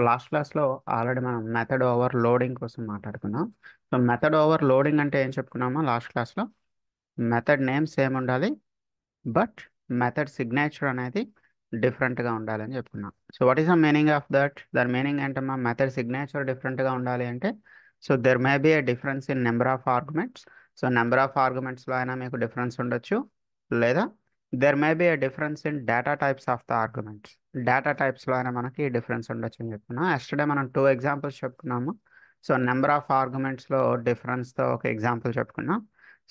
Last క్లాస్లో already మనం method over loading కోసం మాట్లాడుకున్నాం. సో మెథడ్ ఓవర్ లోడింగ్ అంటే ఏం చెప్పుకున్నామో లాస్ట్ క్లాస్లో మెథడ్ నేమ్ సేమ్ ఉండాలి, బట్ మెథడ్ సిగ్నేచర్ అనేది డిఫరెంట్గా ఉండాలని చెప్పుకున్నాం. So what is the meaning of that? దాని మీనింగ్ ఏంటమ్మా? మెథడ్ సిగ్నేచర్ డిఫరెంట్గా ఉండాలి అంటే so there may be a difference in number of arguments. So number of ఆర్గ్యుమెంట్స్లో అయినా మీకు డిఫరెన్స్ ఉండొచ్చు, లేదా there may be a difference in data types of the arguments. Data టైప్స్లో అయినా మనకి డిఫరెన్స్ ఉండొచ్చు అని చెప్పుకున్నాం. ఎస్టర్డే మనం 2 ఎగ్జాంపుల్స్ చెప్పుకున్నాము. సో నెంబర్ ఆఫ్ ఆర్గ్యుమెంట్స్లో డిఫరెన్స్తో ఒక ఎగ్జాంపుల్ చెప్పుకున్నాం.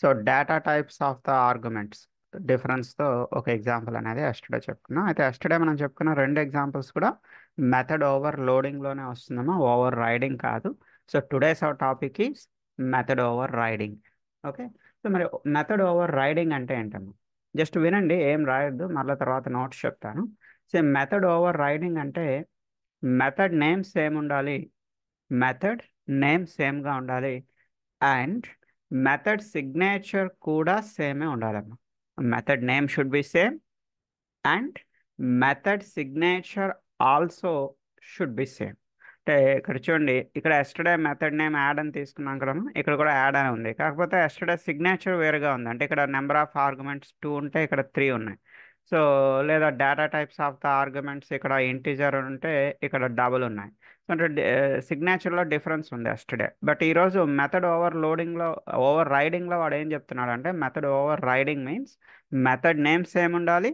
So data types of the arguments డిఫరెన్స్తో ఒక ఎగ్జాంపుల్ అనేది ఎస్టర్డే చెప్పుకున్నాం. అయితే ఎస్టర్డే మనం చెప్పుకున్న 2 ఎగ్జాంపుల్స్ కూడా మెథడ్ ఓవర్ లోడింగ్లోనే వస్తుందమ్మా, ఓవర్ రైడింగ్ కాదు. So today's our topic is method over riding. Okay. So మరి మెథడ్ ఓవర్ రైడింగ్ అంటే ఏంటమ్మా? జస్ట్ వినండి, ఏం రాయొద్దు, మళ్ళీ తర్వాత నోట్స్ చెప్తాను. సో మెథడ్ ఓవర్ రైడింగ్ అంటే మెథడ్ నేమ్ సేమ్ ఉండాలి, మెథడ్ నేమ్ సేమ్గా ఉండాలి, అండ్ మెథడ్ సిగ్నేచర్ కూడా సేమే ఉండాలమ్మా. Method name should be same and method signature also should be same. అంటే ఇక్కడ చూడండి, ఇక్కడ ఎస్టర్డే మెథడ్ నేమ్ యాడ్ అని తీసుకున్నాం కదా, ఇక్కడ కూడా యాడ్ అని ఉంది. కాకపోతే ఎస్టర్డే సిగ్నేచర్ వేరుగా ఉంది. అంటే ఇక్కడ నెంబర్ ఆఫ్ ఆర్గ్యుమెంట్స్ 2 ఉంటే ఇక్కడ 3 ఉన్నాయి. సో లేదా data types of the arguments ఇక్కడ ఇంటీజర్ ఉంటే ఇక్కడ డబుల్ ఉన్నాయి. సో అంటే సిగ్నేచర్లో డిఫరెన్స్ ఉంది ఎస్టర్డే. బట్ ఈరోజు మెథడ్ ఓవర్ లోడింగ్లో, ఓవర్ రైడింగ్లో వాడు ఏం చెప్తున్నాడు అంటే method over riding means method name same ఉండాలి,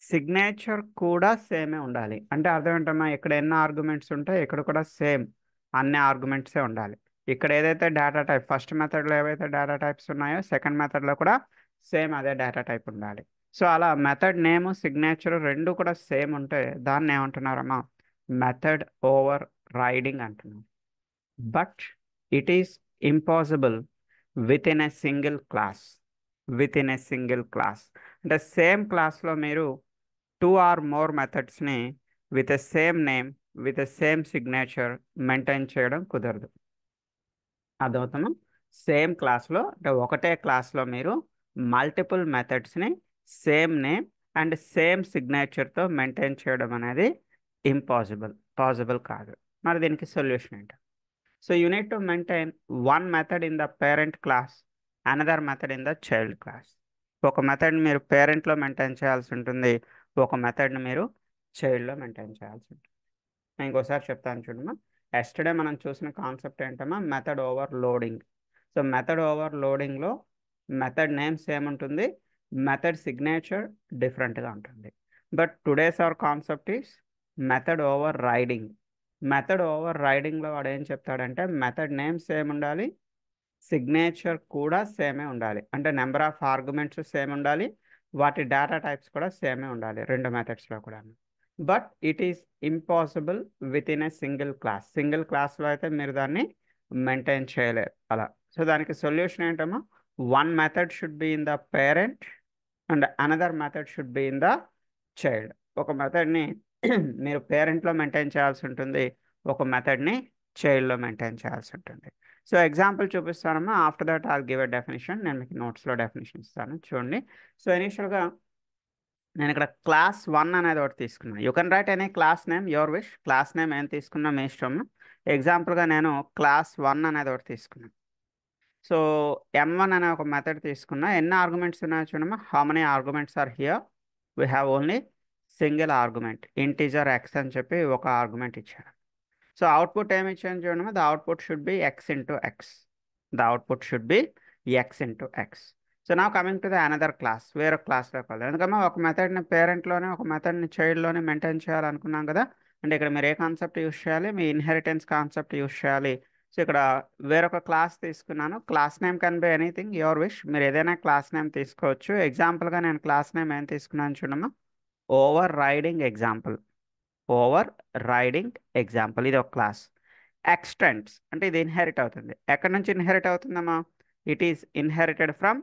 సిగ్నేచర్ కూడా సేమే ఉండాలి. అంటే అర్థం ఏంటమ్మా? ఇక్కడ ఎన్ని ఆర్గ్యుమెంట్స్ ఉంటాయి ఇక్కడ కూడా సేమ్ అన్ని ఆర్గ్యుమెంట్సే ఉండాలి. ఇక్కడ ఏదైతే డేటా టైప్ ఫస్ట్ మెథడ్లో ఏవైతే డేటా టైప్స్ ఉన్నాయో సెకండ్ మెథడ్లో కూడా సేమ్ అదే డేటా టైప్ ఉండాలి. సో అలా మెథడ్ నేమ్ సిగ్నేచర్ రెండు కూడా సేమ్ ఉంటే దాన్ని ఏమంటున్నారమ్మా? మెథడ్ ఓవర్ రైడింగ్ అంటున్నాం. But it is impossible within a single class. Within a single class అంటే సేమ్ క్లాస్లో మీరు 2 ఆర్ మోర్ మెథడ్స్ని with a same name with a same signature maintain చేయడం కుదరదు. అర్థమవుతామా? సేమ్ క్లాస్లో అంటే ఒకటే క్లాస్లో మీరు మల్టిపుల్ మెథడ్స్ని సేమ్ నేమ్ అండ్ సేమ్ సిగ్నేచర్తో మెయింటైన్ చేయడం అనేది ఇంపాసిబుల్, పాసిబుల్ కాదు. మరి దీనికి సొల్యూషన్ ఏంటి? So you need to maintain one method in the parent class, another method in the child class. ఒక మెథడ్ని మీరు పేరెంట్లో మెయింటైన్ చేయాల్సి ఉంటుంది, ఒక మెథడ్ని మీరు చైల్డ్లో మెయింటైన్ చేయాల్సి ఉంటుంది. నేను ఇంకోసారి చెప్తాను చూడమ్మా. ఎస్టర్డే మనం చూసిన కాన్సెప్ట్ ఏంటమ్మా? Method overloading. So method ఓవర్ లోడింగ్లో మెథడ్ నేమ్ సేమ్ ఉంటుంది, మెథడ్ సిగ్నేచర్ డిఫరెంట్గా ఉంటుంది. But today's our concept is method overriding. Method ఓవర్ రైడింగ్లో వాడు ఏం చెప్తాడంటే మెథడ్ నేమ్ సేమ్ ఉండాలి, సిగ్నేచర్ కూడా సేమే ఉండాలి. అంటే నెంబర్ ఆఫ్ ఆర్గ్యుమెంట్స్ సేమ్ ఉండాలి, వాటి డేటా టైప్స్ కూడా సేమే ఉండాలి రెండు మెథడ్స్లో కూడా. But it is impossible within a single class. Single క్లాస్లో అయితే మీరు దాన్ని మెయింటైన్ చేయలేరు అలా. సో దానికి సొల్యూషన్ ఏంటమ్మా? One method should be in the parent and another method should be in the child. ఒక మెథడ్ని మీరు పేరెంట్లో మెయింటైన్ చేయాల్సి ఉంటుంది, ఒక మెథడ్ని చైల్డ్లో మెయింటైన్ చేయాల్సి ఉంటుంది. సో ఎగ్జాంపుల్ చూపిస్తానమ్మా. After that I'll give a definition. నేను మీకు నోట్స్లో డెఫినేషన్ ఇస్తాను చూడండి. సో ఇనీషియల్గా నేను ఇక్కడ క్లాస్ 1 అనేది ఒకటి తీసుకున్నాను. You can write any class name your wish. Class name ఏం తీసుకున్నా మీ ఇష్టం. ఎగ్జాంపుల్గా నేను క్లాస్ 1 అనేది ఒకటి తీసుకున్నాను. సో M1 అనే ఒక మెథడ్ తీసుకున్నా. ఎన్ని ఆర్గ్యుమెంట్స్ ఉన్నాయో చూడమ్మా. How many arguments are here? We have only single argument, integer X అని చెప్పి ఒక ఆర్గ్యుమెంట్ ఇచ్చారు. సో అవుట్పుట్ ఏమి ఇచ్చాను చూడమ్మా. The output should be x into x. The output should be x into x. So నా coming to the another class, వేరే క్లాస్లోకి వెళ్దాం. ఎందుకమ్మా ఒక మెథడ్ని పేరెంట్లోనే ఒక మెథడ్ని చైల్డ్లోనే మెయింటైన్ చేయాలనుకున్నాం కదా. అంటే ఇక్కడ మీరు ఏ కాన్సెప్ట్ యూస్ చేయాలి? మీ ఇన్హెరిటెన్స్ కాన్సెప్ట్ యూస్ చేయాలి. సో ఇక్కడ వేరొక క్లాస్ తీసుకున్నాను. Class name can be anything your wish. మీరు ఏదైనా క్లాస్ నేమ్ తీసుకోవచ్చు. ఎగ్జాంపుల్గా నేను క్లాస్ నేమ్ ఏం తీసుకున్నాను చూడమ్మా. Over riding example. Over riding example ఇది ఒక క్లాస్. ఎక్స్టెంట్స్ అంటే ఇది ఇన్హెరిట్ అవుతుంది. ఎక్కడి నుంచి ఇన్హెరిట్ అవుతుందమ్మా? It is inherited from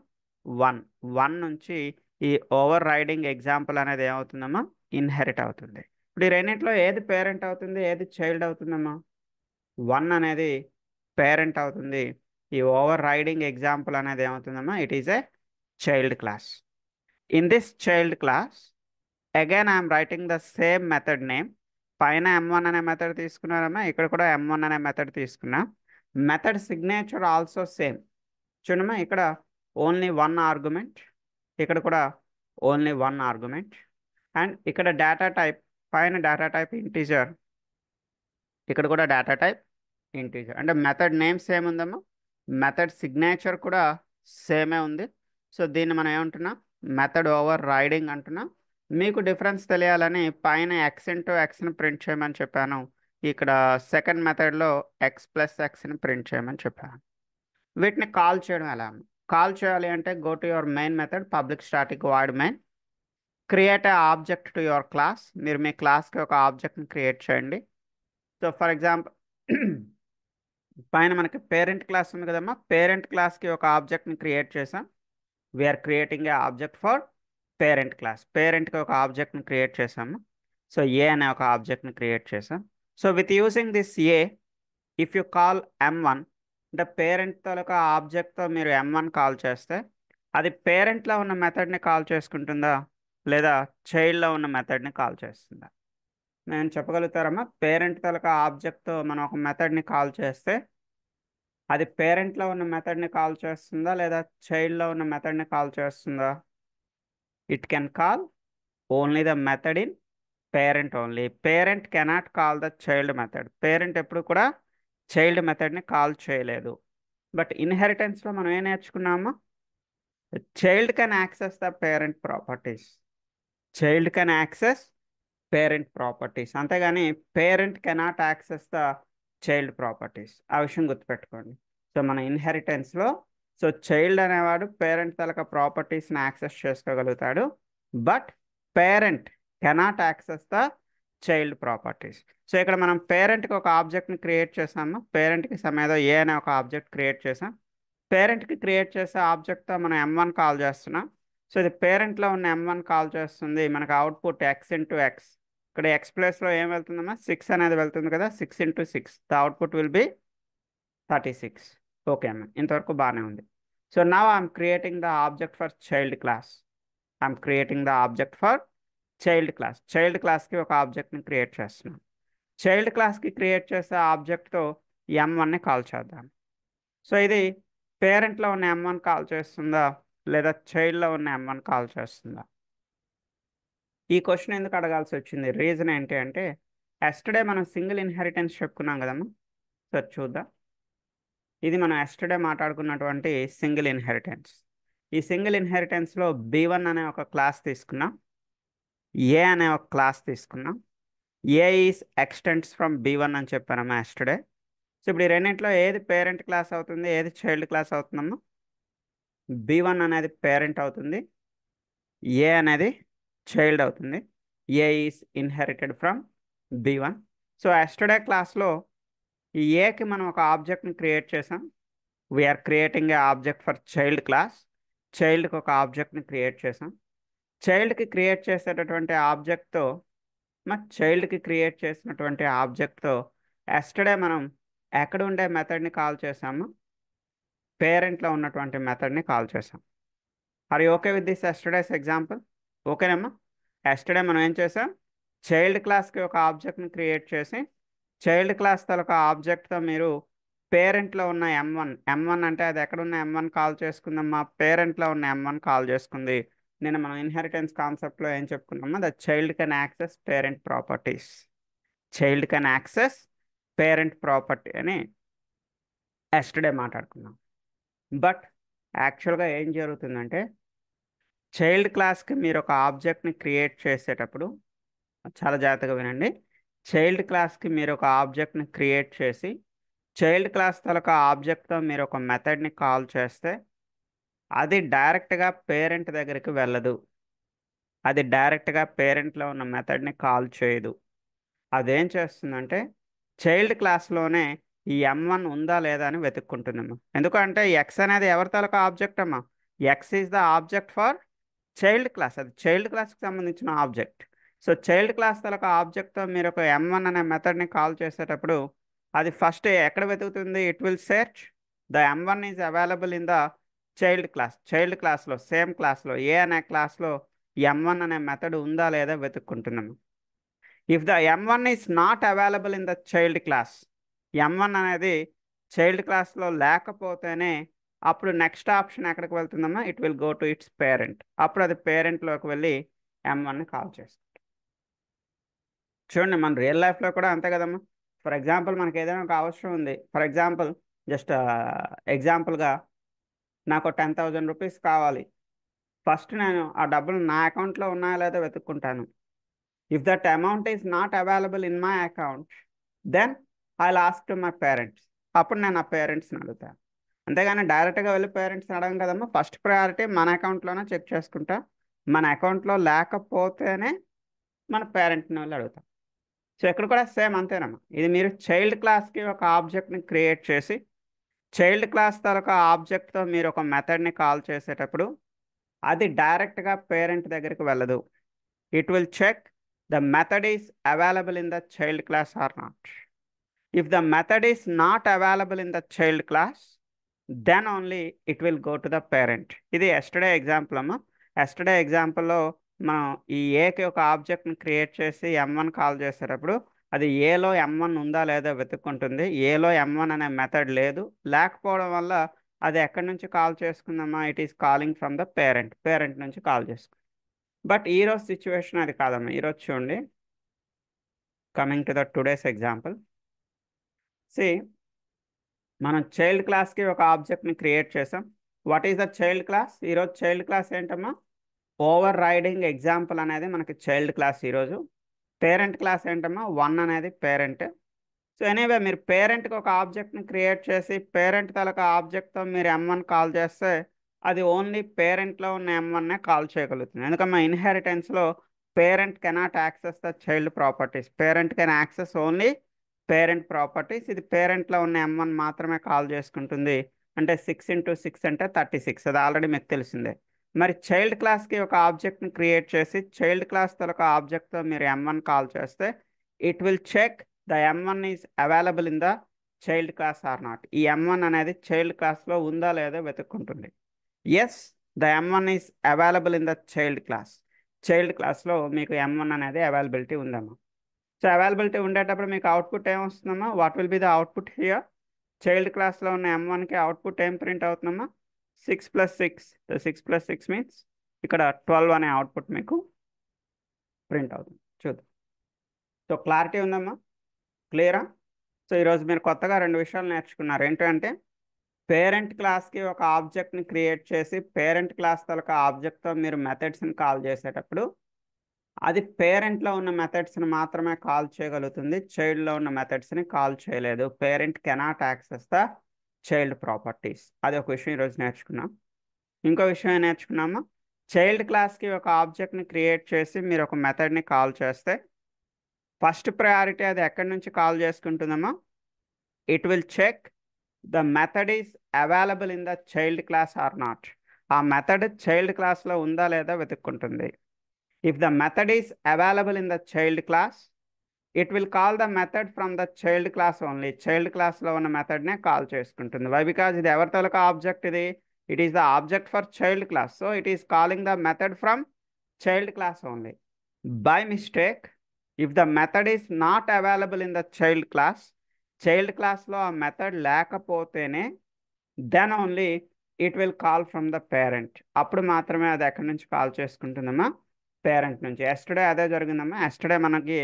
1. 1 నుంచి ఈ ఓవర్ రైడింగ్ ఎగ్జాంపుల్ అనేది ఏమవుతుందమ్మా? ఇన్హెరిట్ అవుతుంది. ఇప్పుడు ఈ రెండింటిలో ఏది పేరెంట్ అవుతుంది, ఏది చైల్డ్ అవుతుందమ్మా? 1 అనేది పేరెంట్ అవుతుంది. ఈ ఓవర్ రైడింగ్ ఎగ్జాంపుల్ అనేది ఏమవుతుందమ్మా? It is a child class. In this child class again I am writing the same method name పైన M1 అనే మెథడ్ తీసుకున్నారమ్మా, ఇక్కడ కూడా M1 అనే మెథడ్ తీసుకున్నా. Method signature also same. చూడమ్మా, ఇక్కడ ఓన్లీ వన్ ఆర్గ్యుమెంట్, ఇక్కడ కూడా ఓన్లీ వన్ ఆర్గ్యుమెంట్. అండ్ ఇక్కడ డేటా టైప్, పైన డేటా టైప్ ఇంటీజర్, ఇక్కడ కూడా డేటా టైప్ ఇంటీజర్. అంటే మెథడ్ నేమ్ సేమ్ ఉందమ్మా, మెథడ్ సిగ్నేచర్ కూడా సేమే ఉంది. సో దీన్ని మనం ఏమంటున్నాం, మెథడ్ ఓవర్ రైడింగ్ అంటున్నాం. మీకు డిఫరెన్స్ తెలియాలని పైన ఎక్స్ ఇంటూ ఎక్స్ని ప్రింట్ చేయమని చెప్పాను, ఇక్కడ సెకండ్ మెథడ్లో ఎక్స్ ప్లస్ ఎక్స్ని ప్రింట్ చేయమని చెప్పాను. వీటిని కాల్ చేయడం ఎలా? కాల్ చేయాలి అంటే go to your main method public static void main, create a object to your class. మీరు మీ క్లాస్కి ఒక ఆబ్జెక్ట్ని క్రియేట్ చేయండి. సో ఫర్ ఎగ్జాంపుల్ పైన మనకి పేరెంట్ క్లాస్ ఉంది కదమ్మా, పేరెంట్ క్లాస్కి ఒక ఆబ్జెక్ట్ని క్రియేట్ చేసాం. We're creating a object for parent class. పేరెంట్కి ఒక ఆబ్జెక్ట్ని క్రియేట్ చేసాము. సో ఏ అనే ఒక ఆబ్జెక్ట్ని క్రియేట్ చేసాం. So with using this a, if you call M1, అంటే పేరెంట్ తాలూకా ఆబ్జెక్ట్తో మీరు M1 కాల్ చేస్తే అది పేరెంట్లో ఉన్న మెథడ్ని కాల్ చేసుకుంటుందా లేదా చైల్డ్లో ఉన్న మెథడ్ని కాల్ చేస్తుందా? నేను చెప్పగలుగుతారమ్మా, పేరెంట్ తాలూకా ఆబ్జెక్ట్తో మనం ఒక మెథడ్ని కాల్ చేస్తే అది పేరెంట్లో ఉన్న మెథడ్ని కాల్ చేస్తుందా లేదా చైల్డ్లో ఉన్న మెథడ్ని కాల్ చేస్తుందా? It can call only the method in parent only. Parent cannot call the child method. Parent ఎప్పుడు కూడా చైల్డ్ మెథడ్ని కాల్ చేయలేదు. బట్ ఇన్హెరిటెన్స్లో మనం ఏం నేర్చుకున్నామా, child can access the parent properties. Child can access parent properties, అంతేగాని parent cannot access the child properties. ఆ విషయం గుర్తుపెట్టుకోండి. సో మన ఇన్హెరిటెన్స్లో సో చైల్డ్ అనేవాడు పేరెంట్ తలక ప్రాపర్టీస్ని యాక్సెస్ చేసుకోగలుగుతాడు, but parent cannot access the child properties. So ఇక్కడ మనం పేరెంట్కి ఒక ఆబ్జెక్ట్ని క్రియేట్ చేసాము, పేరెంట్కి సమేదో ఏ అనే ఒక ఆబ్జెక్ట్ క్రియేట్ చేసాం. పేరెంట్కి క్రియేట్ చేసే ఆబ్జెక్ట్తో మనం M1 కాల్ చేస్తున్నాం. సో ఇది పేరెంట్లో ఉన్న M1 కాల్ చేస్తుంది. మనకు అవుట్పుట్ ఎక్స్ ఇంటూ ఎక్స్, ఇక్కడ ఎక్స్ ప్లేస్లో ఏం వెళ్తుందమ్మా, 6 అనేది వెళ్తుంది కదా, 6 into 6, the output will be 36. Okay అమ్మా, ఇంతవరకు బాగానే ఉంది. So now I'm creating the object for child class. I'm creating the object for child class. Child క్లాస్కి ఒక ఆబ్జెక్ట్ని క్రియేట్ చేస్తున్నాం. చైల్డ్ క్లాస్కి క్రియేట్ చేసే ఆబ్జెక్ట్తో M1ని కాల్ చేద్దాం. సో ఇది పేరెంట్లో ఉన్న M1 కాల్ చేస్తుందా లేదా చైల్డ్లో ఉన్న M1 కాల్ చేస్తుందా? ఈ క్వశ్చన్ ఎందుకు అడగాల్సి వచ్చింది, రీజన్ ఏంటి అంటే ఎస్టర్డే మనం సింగిల్ ఇన్హెరిటెన్స్ చెప్పుకున్నాం కదమ్మా. సో చూద్దాం, ఇది మనం ఎస్టర్డే మాట్లాడుకున్నటువంటి సింగిల్ ఇన్హెరిటెన్స్. ఈ సింగిల్ ఇన్హెరిటెన్స్లో B1 అనే ఒక క్లాస్ తీసుకున్నాం, ఏ అనే ఒక క్లాస్ తీసుకున్నాం. ఏ ఈస్ ఎక్స్టెండ్స్ ఫ్రమ్ B1 అని చెప్పానమ్మా ఎస్టర్డే. సో ఇప్పుడు ఈ రెండింటిలో ఏది పేరెంట్ క్లాస్ అవుతుంది, ఏది చైల్డ్ క్లాస్ అవుతుందమ్మా? B1 అనేది పేరెంట్ అవుతుంది, ఏ అనేది చైల్డ్ అవుతుంది. A is inherited from B1. So yesterday క్లాస్లో ఈ ఏకి మనం ఒక ఆబ్జెక్ట్ని క్రియేట్ చేసాం. We're creating a object for child class. చైల్డ్కి ఒక ఆబ్జెక్ట్ని క్రియేట్ చేసాం. చైల్డ్కి క్రియేట్ చేసేటటువంటి ఆబ్జెక్ట్తో చైల్డ్కి క్రియేట్ చేసినటువంటి ఆబ్జెక్ట్తో ఎస్టర్డే మనం ఎక్కడ ఉండే మెథడ్ని కాల్ చేసాము, పేరెంట్లో ఉన్నటువంటి మెథడ్ని కాల్ చేసాం. Are you okay with this yesterday's example? ఓకేనమ్మా. ఎస్టర్డే మనం ఏం చేసాం, చైల్డ్ క్లాస్కి ఒక ఆబ్జెక్ట్ని క్రియేట్ చేసి చైల్డ్ క్లాస్ తలక ఆబ్జెక్ట్తో మీరు పేరెంట్లో ఉన్న M1 అంటే అది ఎక్కడున్న M1 కాల్ చేసుకుందమ్మా, పేరెంట్లో ఉన్న M1 కాల్ చేసుకుంది. నేను మనం ఇన్హెరిటెన్స్ కాన్సెప్ట్లో ఏం చెప్పుకున్నామో the child can access parent properties. Child can access parent property అని ఎస్టర్డే మాట్లాడుకున్నాం. బట్ యాక్చువల్గా ఏం జరుగుతుందంటే చైల్డ్ క్లాస్కి మీరు ఒక ఆబ్జెక్ట్ని క్రియేట్ చేసేటప్పుడు చాలా జాగ్రత్తగా వినండి. చైల్డ్ క్లాస్కి మీరు ఒక ఆబ్జెక్ట్ని క్రియేట్ చేసి చైల్డ్ క్లాస్ తలక ఆబ్జెక్ట్తో మీరు ఒక మెథడ్ని కాల్ చేస్తే అది డైరెక్ట్గా పేరెంట్ దగ్గరికి వెళ్ళదు. అది డైరెక్ట్గా పేరెంట్లో ఉన్న మెథడ్ని కాల్ చేయదు. అదేం చేస్తుందంటే చైల్డ్ క్లాస్లోనే ఈ M1 ఉందా లేదా అని వెతుక్కుంటుందమ్మా. ఎందుకంటే ఎక్స్ అనేది ఎవరి తాలూకా ఆబ్జెక్ట్ అమ్మా, X is the object for child class, అది చైల్డ్ క్లాస్కి సంబంధించిన ఆబ్జెక్ట్. సో చైల్డ్ క్లాస్ తాలూకా ఆబ్జెక్ట్తో మీరు ఒక M1 అనే మెథడ్ని కాల్ చేసేటప్పుడు అది ఫస్ట్ ఎక్కడ వెతుకుతుంది, it will search the M1 is available in the child class. Child క్లాస్లో సేమ్ క్లాస్లో ఏ అనే క్లాస్లో M1 అనే మెథడ్ ఉందా లేదా వెతుక్కుంటున్నాము. If the m1 is not available in the child class, m1 అనేది చైల్డ్ క్లాస్లో లేకపోతేనే అప్పుడు నెక్స్ట్ ఆప్షన్ ఎక్కడికి వెళ్తుందమ్మా, it will go to its parent. అప్పుడు అది పేరెంట్లోకి వెళ్ళి m1ని కాల్ చేస్తుంది. చూడండి మన రియల్ లైఫ్లో కూడా అంతే కదమ్మా. ఫర్ ఎగ్జాంపుల్ మనకి ఏదైనా ఒక అవసరం ఉంది, ఫర్ ఎగ్జాంపుల్ జస్ట్ ఎగ్జాంపుల్గా నాకు 10,000 రూపీస్ కావాలి. ఫస్ట్ నేను ఆ డబ్బులు నా అకౌంట్లో ఉన్నాయో లేదో వెతుక్కుంటాను. If that amount is not available in my account, then I ask to my parents. అప్పుడు నేను ఆ పేరెంట్స్ని అడుగుతాను. అంతేగాని డైరెక్ట్గా వెళ్ళి పేరెంట్స్ని అడగం కదమ్మా. ఫస్ట్ ప్రయారిటీ మన అకౌంట్లోనే చెక్ చేసుకుంటా. మన అకౌంట్లో లేకపోతేనే మన పేరెంట్ని వెళ్ళి అడుగుతాం. సో ఇక్కడ కూడా సేమ్ అంతేనమ్మా. ఇది మీరు చైల్డ్ క్లాస్కి ఒక ఆబ్జెక్ట్ని క్రియేట్ చేసి చైల్డ్ క్లాస్ తాలూకా ఆబ్జెక్ట్తో మీరు ఒక మెథడ్ని కాల్ చేసేటప్పుడు అది డైరెక్ట్గా పేరెంట్ దగ్గరికి వెళ్ళదు. It will check the method is available in the child class or not. If the method is not available in the child class, then only it will go to the parent. ఇది yesterday example అమ్మా. Yesterday ఎగ్జాంపుల్లో మనం ఈ ఏకి ఒక ఆబ్జెక్ట్ని create చేసి m1 call చేసేటప్పుడు అది ఏలో m1 ఉందా లేదా వెతుక్కుంటుంది. ఏలో m1 అనే మెథడ్ లేదు, లేకపోవడం వల్ల అది ఎక్కడి నుంచి కాల్ చేసుకుందమ్మా, it is calling from the parent. Parent నుంచి కాల్ చేసుకుంది. బట్ ఈరోజు సిచ్యువేషన్ అది కాదమ్మా. ఈరోజు చూడండి, coming to the today's example. See మనం చైల్డ్ క్లాస్కి ఒక ఆబ్జెక్ట్ని క్రియేట్ చేసాం. What is the child class? ఈరోజు చైల్డ్ క్లాస్ ఏంటమ్మా, ఓవర్ రైడింగ్ ఎగ్జాంపుల్ అనేది మనకి చైల్డ్ క్లాస్ ఈరోజు. పేరెంట్ క్లాస్ ఏంటమ్మా, 1 అనేది పేరెంట్. సో ఎనీవే మీరు పేరెంట్కి ఒక ఆబ్జెక్ట్ని క్రియేట్ చేసి పేరెంట్ తాలూకా ఆబ్జెక్ట్తో మీరు m1 కాల్ చేస్తే అది ఓన్లీ పేరెంట్లో ఉన్న m1నే కాల్ చేయగలుగుతుంది. ఎందుకమ్మా, ఇన్హెరిటెన్స్లో parent cannot access the child properties. Parent can access only parent properties. ఇది పేరెంట్లో ఉన్న m1 మాత్రమే కాల్ చేసుకుంటుంది. అంటే 6 × 6 అంటే 36. అది ఆల్రెడీ మీకు తెలిసిందే. మరి చైల్డ్ క్లాస్కి ఒక ఆబ్జెక్ట్ని క్రియేట్ చేసి చైల్డ్ క్లాస్ తాలూకా ఆబ్జెక్ట్తో మీరు m1 కాల్ చేస్తే it will check the m1 is available in the child class or not. ఈ m1 అనేది చైల్డ్ క్లాస్లో ఉందా లేదా వెతుక్కుంటుంది. Yes, the m1 is available in the child class. Child క్లాస్లో మీకు m1 అనేది అవైలబిలిటీ ఉందమ్మా. సో అవైలబిలిటీ ఉండేటప్పుడు మీకు అవుట్పుట్ ఏమొస్తుందమ్మా, what will be the output here? Child క్లాస్లో ఉన్న m1కి అవుట్పుట్ ఏం ప్రింట్ అవుతుందమ్మా, 6 + 6. 6 + 6 మీన్స్ ఇక్కడ 12 అనే అవుట్పుట్ మీకు ప్రింట్ అవుతుంది. చూద్దాం. సో క్లారిటీ ఉందమ్మా, క్లియరా? సో ఈరోజు మీరు కొత్తగా 2 విషయాలు నేర్చుకున్నారు. ఏంటంటే పేరెంట్ క్లాస్కి ఒక ఆబ్జెక్ట్ని క్రియేట్ చేసి పేరెంట్ క్లాస్ తాలూకా ఆబ్జెక్ట్తో మీరు మెథడ్స్ని కాల్ చేసేటప్పుడు అది పేరెంట్లో ఉన్న మెథడ్స్ని మాత్రమే కాల్ చేయగలుగుతుంది, చైల్డ్లో ఉన్న మెథడ్స్ని కాల్ చేయలేదు. Parent cannot access the child properties. అది ఒక విషయం ఈరోజు నేర్చుకున్నాం. ఇంకో విషయం ఏం నేర్చుకున్నామా, చైల్డ్ క్లాస్కి ఒక ఆబ్జెక్ట్ని క్రియేట్ చేసి మీరు ఒక మెథడ్ని కాల్ చేస్తే ఫస్ట్ ప్రయారిటీ అది ఎక్కడి నుంచి కాల్ చేసుకుంటుందమ్మా, it will check the method is available in the child class or not. ఆ మెథడ్ చైల్డ్ క్లాస్లో ఉందా లేదా వెతుక్కుంటుంది. If the method is available in the child class, it will call the method from the child class only. Child క్లాస్లో ఉన్న మెథడ్నే call చేసుకుంటుంది. Why? Because ఇది ఎవరి తాలూకా ఆబ్జెక్ట్? ఇది it is the object for child class. So it is calling the method from child class only. By mistake, if the method is not available in the child class, child క్లాస్లో ఆ method లేకపోతేనే then only it will call from the parent. అప్పుడు మాత్రమే అది ఎక్కడి నుంచి call చేసుకుంటుందమ్మా, parent నుంచి. ఎస్టర్డే అదే జరిగిందమ్మా. ఎస్టర్డే మనకి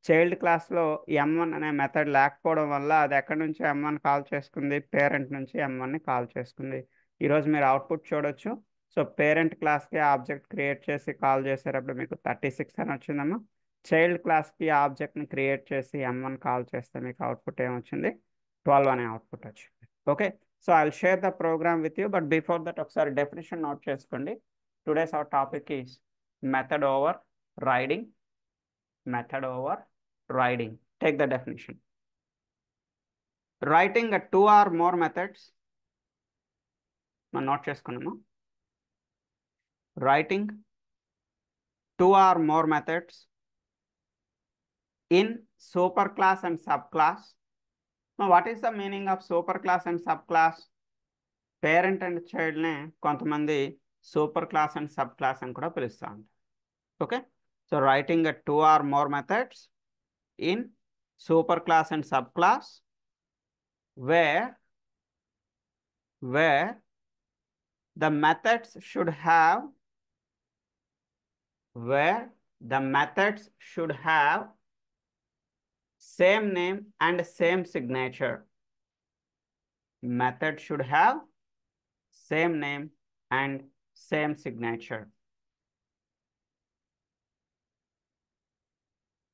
చైల్డ్ క్లాస్లో m1 అనే మెథడ్ లేకపోవడం వల్ల అది ఎక్కడి నుంచి m1 కాల్ చేసుకుంది, పేరెంట్ నుంచి m1ని కాల్ చేసుకుంది. ఈరోజు మీరు అవుట్పుట్ చూడొచ్చు. సో పేరెంట్ క్లాస్కి ఆబ్జెక్ట్ క్రియేట్ చేసి కాల్ చేసేటప్పుడు మీకు 36 అని వచ్చిందమ్మా. చైల్డ్ క్లాస్కి ఆబ్జెక్ట్ని క్రియేట్ చేసి m1 కాల్ చేస్తే మీకు అవుట్పుట్ ఏమొచ్చింది, 12 అనే అవుట్పుట్ వచ్చింది. Okay, so I'll share the program with you. But before that ఒకసారి డెఫినేషన్ నోట్ చేసుకోండి. Today's our topic is method over riding. Method over riding. Take the definition. Writing a 2 or more methods. మనం note చేసుకున్నాము. Writing 2 or more methods in superclass and subclass. Now what is the meaning of superclass and subclass? Parent and చైల్డ్నే కొంతమంది super class and sub class అని కూడా పిలుస్తూ ఉంటారు. Okay, so writing 2 or more methods in superclass and subclass where the methods should have same name and same signature. Method should have same name and same signature.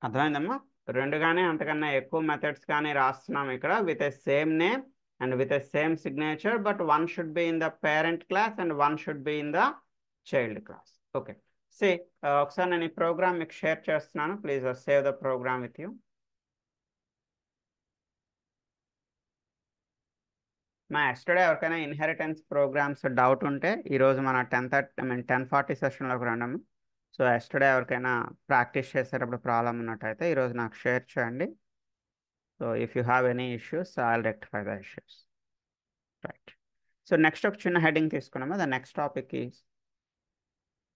అర్థమైందమ్మా? రెండు కానీ అంతకన్నా ఎక్కువ methods కానీ రాస్తున్నాం ఇక్కడ with a same name and with a same signature, but one should be in the parent class and one should be in the child class. Okay, see ఒకసారి నేను ఈ ప్రోగ్రామ్ మీకు షేర్ చేస్తున్నాను. Please save the program with you. మా yesterday ఎవరికైనా inheritance programs doubt ఉంటే ఈరోజు మన 10:40 సెషన్లోకి రండము. సో ఎస్టర్డే ఎవరికైనా ప్రాక్టీస్ చేసేటప్పుడు ప్రాబ్లం ఉన్నట్టయితే ఈరోజు నాకు షేర్ చేయండి. So if you have any issues I will rectify the issues. Right. So next ఒక చిన్న హెడింగ్ తీసుకున్నాము. The next topic is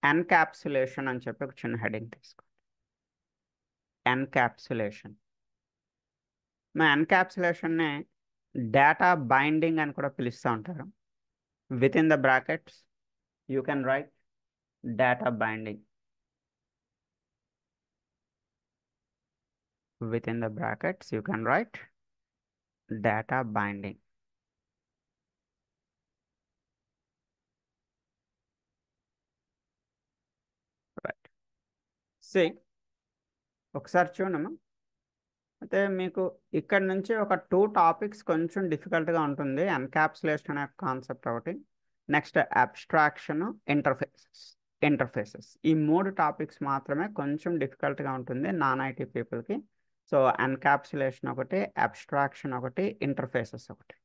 encapsulation అని చెప్పి ఒక చిన్న హెడింగ్ తీసుకోండి. ఎన్క్యాప్సులేషన్. మా ఎన్క్యాప్సులేషన్ని డేటా బైండింగ్ అని కూడా పిలుస్తూ ఉంటారు. With in the brackets you can right data binding. Within the brackets you can write data binding. Right. See, ఒకసారి చూడమ్మా. అయితే మీకు ఇక్కడ నుంచి ఒక 2 టాపిక్స్ కొంచెం డిఫికల్ట్గా ఉంటుంది. ఎన్క్యాప్సులేషన్ అనే కాన్సెప్ట్ ఒకటి, నెక్స్ట్ అబ్స్ట్రాక్షన్, ఇంటర్ఫేసెస్. ఈ 3 టాపిక్స్ మాత్రమే కొంచెం డిఫికల్ట్గా ఉంటుంది నాన్ ఐటీ పీపుల్కి. సో ఎన్క్యాప్సులేషన్ ఒకటి, అబ్స్ట్రాక్షన్ ఒకటి, ఇంటర్ఫేసెస్ ఒకటి.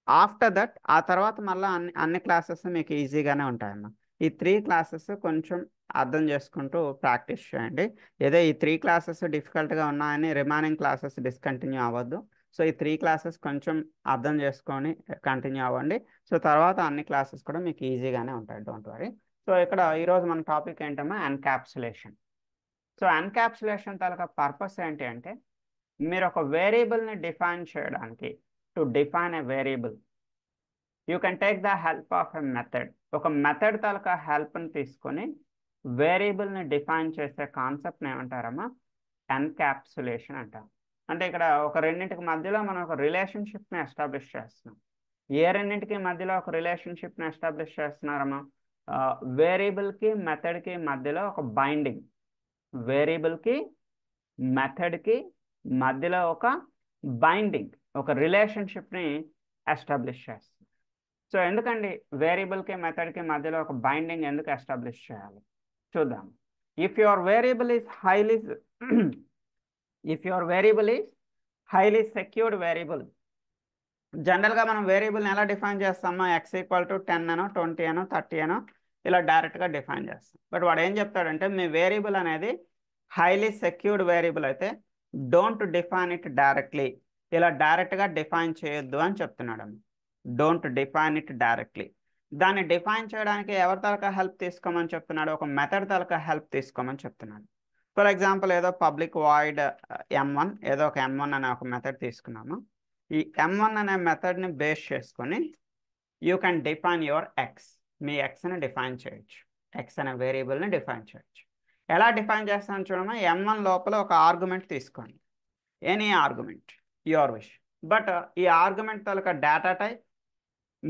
ఆఫ్టర్ దట్ ఆ తర్వాత మళ్ళీ అన్ని క్లాసెస్ మీకు ఈజీగానే ఉంటాయన్న. ఈ 3 క్లాసెస్ కొంచెం అర్థం చేసుకుంటూ ప్రాక్టీస్ చేయండి. ఏదో ఈ 3 క్లాసెస్ డిఫికల్ట్గా ఉన్నాయని రిమైనింగ్ క్లాసెస్ డిస్కంటిన్యూ అవ్వద్దు. సో ఈ 3 క్లాసెస్ కొంచెం అర్థం చేసుకొని కంటిన్యూ అవ్వండి. సో తర్వాత అన్ని క్లాసెస్ కూడా మీకు ఈజీగానే ఉంటాయి, డోంట్ వరీ. సో ఇక్కడ ఈరోజు మన టాపిక్ ఏంటమ్మా, ఎన్క్యాప్సులేషన్. సో ఎన్క్యాప్సులేషన్ తాలూకా పర్పస్ ఏంటి అంటే, మీరు ఒక వేరియబుల్ని డిఫైన్ చేయడానికి, to define a variable you can take the help of a method. ఒక మెథడ్ తాలూకా హెల్ప్ని తీసుకొని వేరియబుల్ని డిఫైన్ చేసే కాన్సెప్ట్ని ఏమంటారమ్మా, ఎన్క్యాప్సులేషన్ అంటాం. అంటే ఇక్కడ ఒక రెండింటికి మధ్యలో మనం ఒక రిలేషన్షిప్ని ఎస్టాబ్లిష్ చేస్తున్నాం. ఏ రెండింటికి మధ్యలో ఒక రిలేషన్షిప్ని ఎస్టాబ్లిష్ చేస్తున్నారమ్మా, వేరియబుల్కి మెథడ్కి మధ్యలో ఒక బైండింగ్. వేరియబుల్కి మెథడ్కి మధ్యలో ఒక బైండింగ్, ఒక రిలేషన్షిప్ని ఎస్టాబ్లిష్ చేస్తుంది. సో ఎందుకండి వేరియబుల్కి మెథడ్కి మధ్యలో ఒక బైండింగ్ ఎందుకు ఎస్టాబ్లిష్ చేయాలి చూద్దాం. If your variable is highly secured variable, జనరల్గా మనం వేరియబుల్ని ఎలా డిఫైన్ చేస్తామో, x = 10 అనో 20 అనో 30 అనో ఇలా డైరెక్ట్గా డిఫైన్ చేస్తాం. బట్ వాడు ఏం చెప్తాడంటే, మీ వేరియబుల్ అనేది హైలీ సెక్యూర్డ్ వేరియబుల్ అయితే డోంట్ డిఫైన్ ఇట్ డైరెక్ట్లీ, ఇలా డైరెక్ట్గా డిఫైన్ చేయొద్దు అని చెప్తున్నాడు. Don't define it directly. దాన్ని డిఫైన్ చేయడానికి ఎవరి తాలూకా హెల్ప్ తీసుకోమని చెప్తున్నాడు, ఒక మెథడ్ తాలూకా హెల్ప్ తీసుకోమని చెప్తున్నాడు. ఫర్ ఎగ్జాంపుల్ ఏదో పబ్లిక్ వాయిడ్ m1, ఏదో ఒక m1 అనే ఒక మెథడ్ తీసుకున్నాము. ఈ m1 అనే మెథడ్ని బేస్ చేసుకొని you can define your X. మీ ఎక్స్ని డిఫైన్ చేయొచ్చు, ఎక్స్ అనే వేరియబుల్ని డిఫైన్ చేయొచ్చు. ఎలా డిఫైన్ చేస్తాను చూడమా, m1 లోపల ఒక ఆర్గ్యుమెంట్ తీసుకోండి, any argument your wish. But ఈ ఆర్గ్యుమెంట్ తాలూకా డేటా టైప్,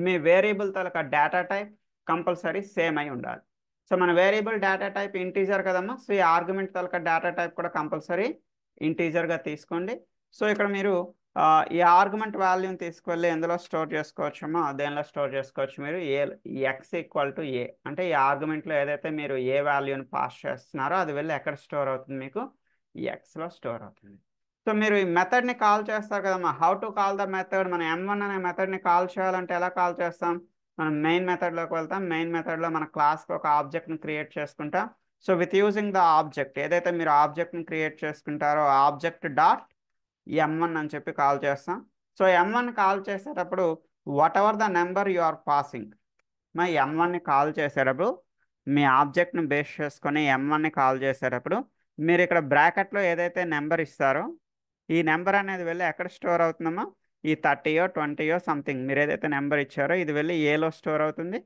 మీ వేరియబుల్ తాలూకా డేటా టైప్ కంపల్సరీ సేమ్ అయి ఉండాలి. సో మన వేరియబుల్ డేటా టైప్ ఇంటీజర్ కదమ్మా, సో ఈ ఆర్గ్యుమెంట్ తాలూకా డేటా టైప్ కూడా కంపల్సరీ ఇంటీజర్గా తీసుకోండి. సో ఇక్కడ మీరు ఈ ఆర్గ్యుమెంట్ వాల్యూని తీసుకువెళ్ళి ఎందులో స్టోర్ చేసుకోవచ్చమ్మా, దేనిలో స్టోర్ చేసుకోవచ్చు మీరు, x = a. అంటే ఈ ఆర్గ్యుమెంట్లో ఏదైతే మీరు ఏ వాల్యూని పాస్ చేస్తున్నారో అది వెళ్ళి ఎక్కడ స్టోర్ అవుతుంది, మీకు ఎక్స్లో స్టోర్ అవుతుంది. సో మీరు ఈ మెథడ్ని కాల్ చేస్తారు కదమ్మా, how to call the method. మన m1 అనే మెథడ్ని కాల్ చేయాలంటే ఎలా కాల్ చేస్తాం, మనం మెయిన్ మెథడ్లోకి వెళ్తాం. మెయిన్ మెథడ్లో మన క్లాస్కి ఒక ఆబ్జెక్ట్ని క్రియేట్ చేసుకుంటాం. So with using the object, ఏదైతే మీరు ఆబ్జెక్ట్ని క్రియేట్ చేసుకుంటారో ఆబ్జెక్ట్ డాట్ m1 అని చెప్పి కాల్ చేస్తాం. సో m1 కాల్ చేసేటప్పుడు whatever the number you are passing, మా m1ని కాల్ చేసేటప్పుడు మీ ఆబ్జెక్ట్ని బేస్ చేసుకొని m1ని కాల్ చేసేటప్పుడు మీరు ఇక్కడ బ్రాకెట్లో ఏదైతే నెంబర్ ఇస్తారో ఈ నెంబర్ అనేది వెళ్ళి ఎక్కడ స్టోర్ అవుతుందమ్మా, ఈ 30యో 20యో సంథింగ్ మీరు ఏదైతే నెంబర్ ఇచ్చారో ఇది వెళ్ళి ఏలో స్టోర్ అవుతుంది.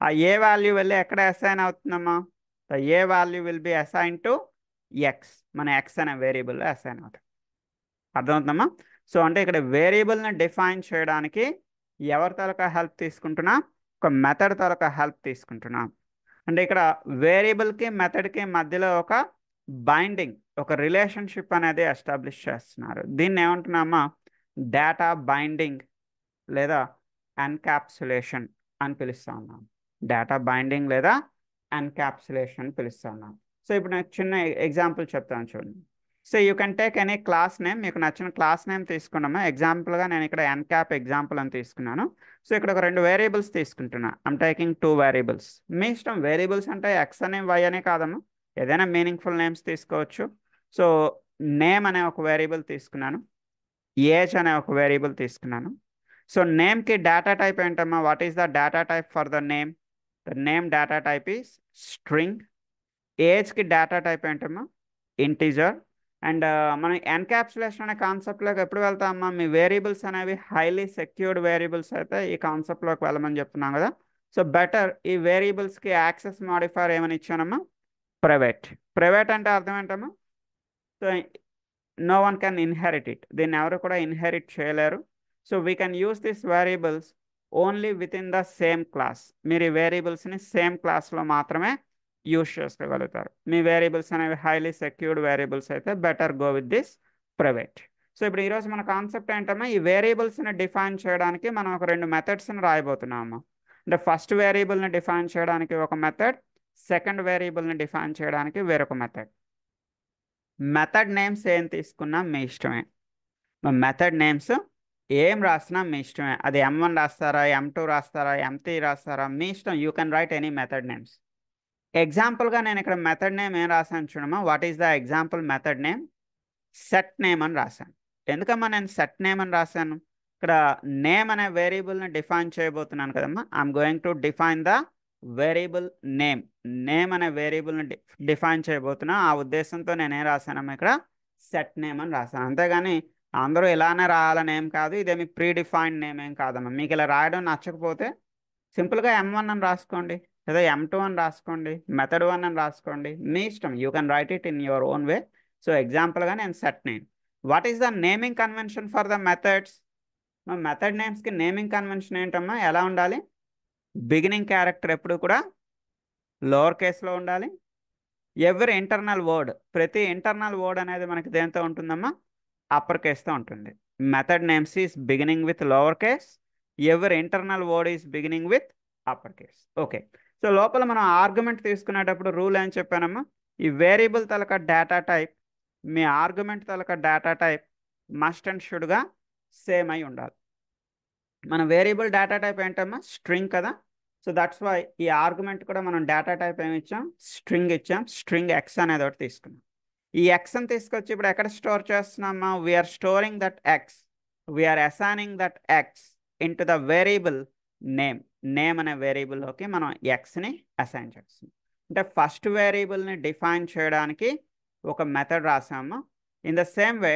ఆ ఏ వాల్యూ వెళ్ళి ఎక్కడ అసైన్ అవుతుందమ్మా, the a value will be assign to X, మన ఎక్స్ అనే వేరియబుల్ అసైన్ అవుతుంది. అర్థమవుతుందమ్మా? సో అంటే ఇక్కడ వేరియబుల్ని డిఫైన్ చేయడానికి ఎవరి తాలూకా హెల్ప్ తీసుకుంటున్నాం, ఒక మెథడ్ తాలూకా హెల్ప్ తీసుకుంటున్నాం. అంటే ఇక్కడ వేరియబుల్కి మెథడ్కి మధ్యలో ఒక బైండింగ్, ఒక రిలేషన్షిప్ అనేది ఎస్టాబ్లిష్ చేస్తున్నారు. దీన్ని ఏమంటున్నామా, డేటా బైండింగ్ లేదా ఎన్కాప్సులేషన్ అని పిలుస్తా ఉన్నాం. డేటా బైండింగ్ లేదా ఎన్కాప్సులేషన్ అని పిలుస్తా ఉన్నాం. సో ఇప్పుడు నేను చిన్న ఎగ్జాంపుల్ చెప్తాను చూడండి. So you can take any class name, మీకు నచ్చిన క్లాస్ నేమ్ తీసుకున్నాము. ఎగ్జాంపుల్గా నేను ఇక్కడ ఎన్క్యాప్ ఎగ్జాంపుల్ అని తీసుకున్నాను. సో ఇక్కడ ఒక 2 వేరియబుల్స్ తీసుకుంటున్నా. I'm taking 2 variables. మీ ఇష్టం, వేరియబుల్స్ అంటే ఎక్స్ అనే వై అనే కాదమ్మా, ఏదైనా మీనింగ్ఫుల్ నేమ్స్ తీసుకోవచ్చు. సో నేమ్ అనే ఒక వేరియబుల్ తీసుకున్నాను, ఏజ్ అనే ఒక వేరియబుల్ తీసుకున్నాను. సో నేమ్కి డేటా టైప్ ఏంటమ్మా, what is the data type for the name, the name data type is string. ఏజ్కి డేటా టైప్ ఏంటమ్మా, ఇంటీజర్. అండ్ మనం ఎన్కాప్సులేషన్ అనే కాన్సెప్ట్లోకి ఎప్పుడు వెళ్తామమ్మా, మీ వేరియబుల్స్ అనేవి హైలీ సెక్యూర్డ్ వేరియబుల్స్ అయితే ఈ కాన్సెప్ట్లోకి వెళ్ళమని చెప్తున్నాం కదా. సో బెటర్ ఈ వేరియబుల్స్కి యాక్సెస్ మాడిఫైర్ ఏమని ఇచ్చానమ్మా, ప్రైవేట్. ప్రైవేట్ అంటే అర్థం ఏంటమ్మా, so no one can inherit it, దీన్ని ఎవరు కూడా ఇన్హెరిట్ చేయలేరు. So we can use this variables only within the same class. మీరు ఈ వేరియబుల్స్ని సేమ్ క్లాస్లో మాత్రమే యూస్ చేసుకోగలుగుతారు. మీ వేరియబుల్స్ అనేవి హైలీ సెక్యూర్డ్ వేరియబుల్స్ అయితే better go with this private. So ఇప్పుడు ఈరోజు మన కాన్సెప్ట్ ఏంటమ్మా, ఈ వేరియబుల్స్ని డిఫైన్ చేయడానికి మనం ఒక 2 మెథడ్స్ని రాయబోతున్నాము. అంటే ఫస్ట్ వేరియబుల్ని డిఫైన్ చేయడానికి ఒక మెథడ్, సెకండ్ వేరియబుల్ని డిఫైన్ చేయడానికి వేరొక మెథడ్. మెథడ్ నేమ్స్ ఏం తీసుకున్నా మీ ఇష్టమే, మెథడ్ నేమ్స్ ఏం రాసినా మీ ఇష్టమే. అది M1 రాస్తారా, M2 రాస్తారా, M3 రాస్తారా, మీ ఇష్టం. You can write any method names. ఎగ్జాంపుల్గా నేను ఇక్కడ మెథడ్ నేమ్ ఏం రాశాను చూడమ్మా, what is the example method name, set name అని రాశాను. ఎందుకమ్మా నేను సెట్ నేమ్ అని రాశాను, ఇక్కడ నేమ్ అనే వేరియబుల్ని డిఫైన్ చేయబోతున్నాను కదమ్మా. I'm going to define the variable name. Name అనే వేరియబుల్ని డిఫైన్ చేయబోతున్నా, ఆ ఉద్దేశంతో నేనేం రాశానమ్మా, ఇక్కడ సెట్ నేమ్ అని రాశాను. అంతేగాని అందరూ ఇలానే రాయాలని ఏం కాదు, ఇదేమి ప్రీ డిఫైన్డ్ నేమ్ ఏం కాదమ్మా. మీకు ఇలా రాయడం నచ్చకపోతే సింపుల్గా M1 అని రాసుకోండి, లేదా M2 అని రాసుకోండి, మెథడ్ 1 అని రాసుకోండి, మీ ఇష్టం. You can right it in your own way. So ఎగ్జాంపుల్గా నేను set name. What is the naming convention for the methods, మా మెథడ్ నేమ్స్కి నేమింగ్ కన్వెన్షన్ ఏంటమ్మా, ఎలా ఉండాలి, బిగినింగ్ క్యారెక్టర్ ఎప్పుడు కూడా లోవర్ కేస్లో ఉండాలి. ఎవరి ఇంటర్నల్ వర్డ్, ప్రతి ఇంటర్నల్ వర్డ్ అనేది మనకి దేంతో ఉంటుందమ్మా, అప్పర్ కేస్తో ఉంటుంది. Method names is beginning with lower case, ఎవరి internal word is beginning with upper case. Okay. So లోపల మనం ఆర్గ్యుమెంట్ తీసుకునేటప్పుడు రూల్ ఏం చెప్పానమ్మా, ఈ వేరియబుల్ తలక డేటా టైప్, మీ ఆర్గ్యుమెంట్ తలక డేటా టైప్ మస్ట్ అండ్ షుడ్గా సేమ్ అయి ఉండాలి. మన వేరియబుల్ డేటా టైప్ ఏంటమ్మా, స్ట్రింగ్ కదా. సో దట్స్ వై ఈ ఆర్గ్యుమెంట్ కూడా మనం డేటా టైప్ ఏమి ఇచ్చాం, స్ట్రింగ్ ఇచ్చాం. స్ట్రింగ్ ఎక్స్ అనేది ఒకటి తీసుకున్నాం. ఈ ఎక్స్ని తీసుకొచ్చి ఇప్పుడు ఎక్కడ స్టోర్ చేస్తున్నామా, we're storing that X, we're assigning that X into the variable name. Name అనే వేరియబుల్లోకి మనం ఎక్స్ని అసైన్ చేస్తున్నాం. అంటే ఫస్ట్ వేరియబుల్ని డిఫైన్ చేయడానికి ఒక మెథడ్ రాసాము. In the same way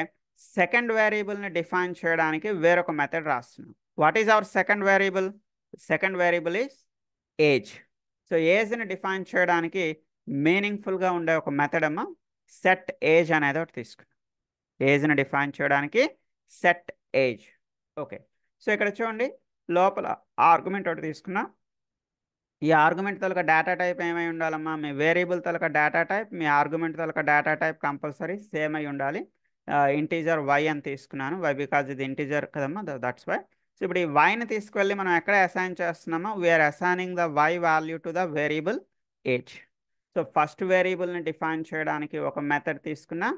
second వేరియబుల్ని డిఫైన్ చేయడానికి వేరొక మెథడ్ రాస్తున్నాం. What is our second variable, second variable is age. So ఏజ్ని డిఫైన్ చేయడానికి మీనింగ్ఫుల్గా ఉండే ఒక మెథడ్ అమ్మా సెట్ ఏజ్ అనేది ఒకటి తీసుకున్నాం. ఏజ్ని డిఫైన్ చేయడానికి సెట్ ఏజ్. ఓకే. సో ఇక్కడ చూడండి, లోపల ఆర్గ్యుమెంట్ ఒకటి తీసుకున్నా. ఈ ఆర్గ్యుమెంట్ తలక డేటా టైప్ ఏమై ఉండాలమ్మా, మీ వేరియబుల్ తలక డేటా టైప్, మీ ఆర్గ్యుమెంట్ తలక డేటా టైప్ కంపల్సరీ సేమ్ అయి ఉండాలి. ఇంటీజర్ వై అని తీసుకున్నాను, వై బికాజ్ ఇది ఇంటీజర్ కదమ్మా, దట్స్ వై. సో ఇప్పుడు ఈ వైని తీసుకువెళ్ళి మనం ఎక్కడ అసైన్ చేస్తున్నామో, we're assigning the Y value to the variable age. So first వేరియబుల్ని డిఫైన్ చేయడానికి ఒక మెథడ్ తీసుకున్నా,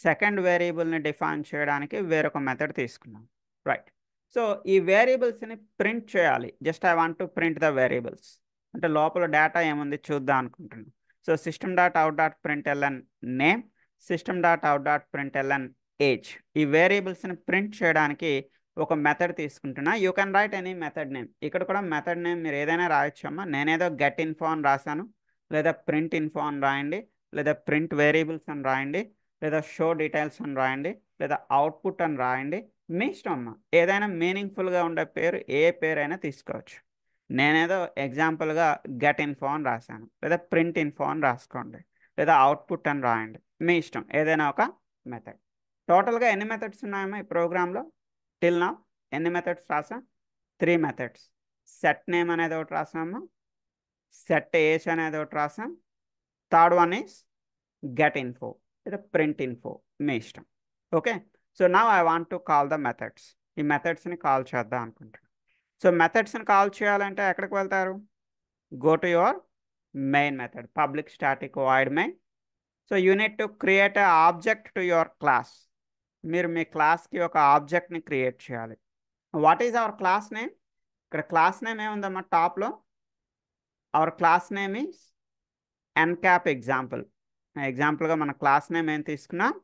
సెకండ్ వేరియబుల్ని డిఫైన్ చేయడానికి వేరొక మెథడ్ తీసుకున్నాం. రైట్. సో ఈ వేరియబుల్స్ని ప్రింట్ చేయాలి. Just I want to print the variables. అంటే లోపల డేటా ఏముంది చూద్దాం అనుకుంటున్నాను. So system dot out dot println name, system dot out dot println age. ఈ వేరియబుల్స్ని ప్రింట్ చేయడానికి ఒక మెథడ్ తీసుకుంటున్నా. You can write any method name. ఇక్కడ కూడా మెథడ్ నేమ్ మీరు ఏదైనా రాయొచ్చమ్మా. నేనేదో గెట్ ఇన్ఫో అని రాశాను, లేదా ప్రింట్ ఇన్ఫో అని రాయండి, లేదా ప్రింట్ వేరియబుల్స్ అని రాయండి, లేదా షో డీటెయిల్స్ అని రాయండి, లేదా అవుట్పుట్ అని రాయండి. మీ ఇష్టం అమ్మ. ఏదైనా మీనింగ్ఫుల్గా ఉండే పేరు ఏ పేరైనా తీసుకోవచ్చు. నేనేదో ఎగ్జాంపుల్గా గెట్ ఇన్ఫో అని రాశాను, లేదా ప్రింట్ ఇన్ఫో అని రాసుకోండి, లేదా అవుట్పుట్ అని రాయండి. మీ ఇష్టం ఏదైనా ఒక మెథడ్. టోటల్గా ఎన్ని మెథడ్స్ ఉన్నాయమ్మా ఈ ప్రోగ్రాంలో? టిల్ నా ఎన్ని మెథడ్స్ రాసాం? 3 మెథడ్స్. సెట్ నేమ్ అనేది ఒకటి రాసాము, సెట్ ఏజ్ అనేది ఒకటి రాసాం, third one is get info లేదా ప్రింట్ ఇన్ఫో. మీ ఇష్టం. Okay. So now I want to call the methods. ఈ మెథడ్స్ని కాల్ చేద్దాం అనుకుంటున్నాను. సో మెథడ్స్ని కాల్ చేయాలంటే ఎక్కడికి వెళ్తారు? Go to your main method, public static void main. So you need to create a object to your class. మీరు మీ క్లాస్కి ఒక ఆబ్జెక్ట్ని క్రియేట్ చేయాలి. What is our class name? ఇక్కడ క్లాస్ నేమ్ ఏముందమ్మా టాప్లో? Our class name is encap example. ఎగ్జాంపుల్గా మన క్లాస్ నేమ్ ఏం తీసుకున్నాం?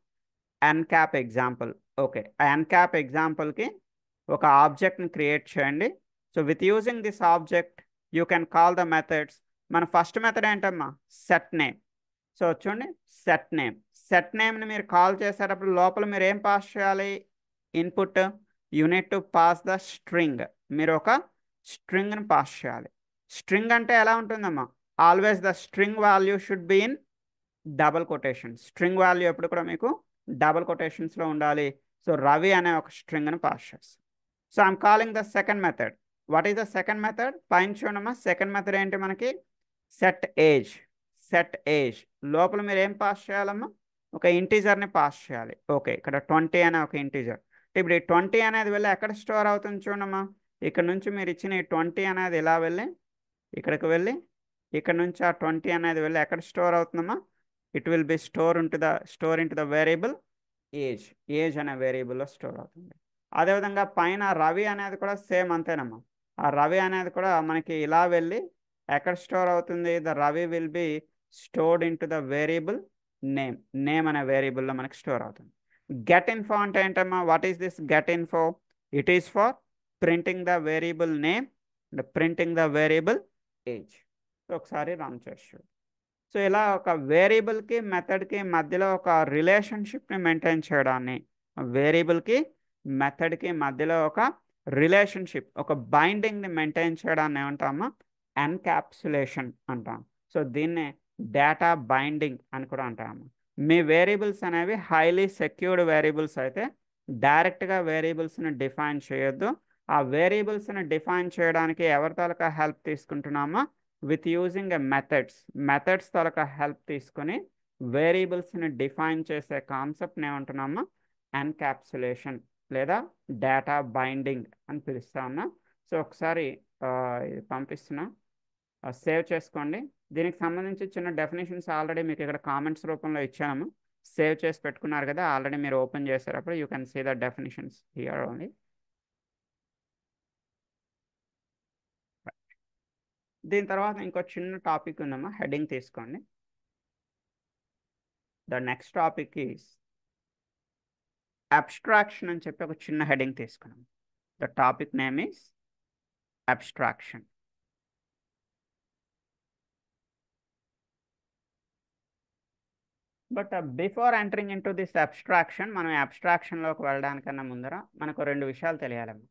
Encap example. ఓకే, ఆ ఎన్క్యాప్ ఎగ్జాంపుల్కి ఒక ఆబ్జెక్ట్ని క్రియేట్ చేయండి. So with using this object you can call the methods. మన ఫస్ట్ మెథడ్ ఏంటమ్మా? Set name. సో చూడండి, సెట్ నేమ్. సెట్ నేమ్ని మీరు కాల్ చేసేటప్పుడు లోపల మీరు ఏం పాస్ చేయాలి? Input. Unit to pass the string. మీరు ఒక స్ట్రింగ్ని పాస్ చేయాలి. స్ట్రింగ్ అంటే ఎలా ఉంటుందమ్మా? Always the string value should be in double quotation. String value ఎప్పుడు కూడా మీకు డబల్ కొటేషన్స్లో ఉండాలి. సో రవి అనే ఒక స్ట్రింగ్ని పాస్ చేస్తాం. So I'm calling the second method. What is the second method? పైన చూడమ్మా, సెకండ్ మెథడ్ ఏంటి మనకి? Set age. సెట్ ఏజ్ లోపల మీరు ఏం పాస్ చేయాలమ్మా? ఒక ఇంటీజర్ని పాస్ చేయాలి. ఓకే, ఇక్కడ 20 అనే ఒక ఇంటీజర్. ఇప్పుడు ఈ 20 అనేది వెళ్ళి ఎక్కడ స్టోర్ అవుతుంది చూడమ్మా? ఇక్కడ నుంచి మీరు ఇచ్చిన ఈ 20 అనేది ఇలా వెళ్ళి ఇక్కడికి వెళ్ళి ఇక్కడ నుంచి ఆ 20 అనేది వెళ్ళి ఎక్కడ స్టోర్ అవుతుందమ్మా? It will be store into the variable age. Age అనే వేరియబుల్లో స్టోర్ అవుతుంది. అదేవిధంగా పైన రవి అనేది కూడా సేమ్ అంతేనమ్మా. ఆ రవి అనేది కూడా మనకి ఇలా వెళ్ళి ఎక్కడ స్టోర్ అవుతుంది? The Ravi will be stored into the variable name. Name అనే వేరియబుల్లో మనకి స్టోర్ అవుతుంది. గెట్ ఇన్ఫో అంటే ఏంటమ్మా? What is this get info? It is for printing the variable name and printing the variable age. ఒకసారి రన్ చేసి. So ఇలా ఒక వేరియబుల్కి మెథడ్కి మధ్యలో ఒక రిలేషన్షిప్ని మెయింటైన్ చేయడాన్ని, వేరియబుల్కి మెథడ్కి మధ్యలో ఒక రిలేషన్షిప్, ఒక బైండింగ్ని మెయింటైన్ చేయడాన్ని ఏమంటామా? ఎన్క్యాప్సులేషన్ అంటాం. సో దీన్నే డేటా బైండింగ్ అని కూడా అంటాము. మీ వేరియబుల్స్ అనేవి హైలీ సెక్యూర్డ్ వేరియబుల్స్ అయితే డైరెక్ట్గా వేరియబుల్స్ని డిఫైన్ చేయొద్దు. ఆ వేరియబుల్స్ని డిఫైన్ చేయడానికి ఎవరి తాలూకా హెల్ప్ తీసుకుంటున్నామో? విత్ యూజింగ్ ఎ మెథడ్స్ తాలూకా హెల్ప్ తీసుకొని వేరియబుల్స్ని డిఫైన్ చేసే కాన్సెప్ట్ని ఏమంటున్నామో? ఎన్క్యాప్సులేషన్ లేదా డేటా బైండింగ్ అని పిలుస్తా ఉన్నా. సో ఒకసారి ఇది పంపిస్తున్నా, సేవ్ చేసుకోండి. దీనికి సంబంధించి చిన్న డెఫినేషన్స్ ఆల్రెడీ మీకు ఇక్కడ కామెంట్స్ రూపంలో ఇచ్చాము. సేవ్ చేసి పెట్టుకున్నారు కదా, ఆల్రెడీ మీరు ఓపెన్ చేసేటప్పుడు you can see the definitions here only. దీని తర్వాత ఇంకో చిన్న టాపిక్ ఉందమ్మా, హెడ్డింగ్ తీసుకోండి. The next topic is abstraction అని చెప్పి ఒక చిన్న హెడ్డింగ్ తీసుకున్నాం. The topic name is abstraction. But before entering into this abstraction, మనం అబ్స్ట్రాక్షన్లోకి వెళ్ళడానికన్నా ముందర మనకు 2 విషయాలు తెలియాలమ్మా.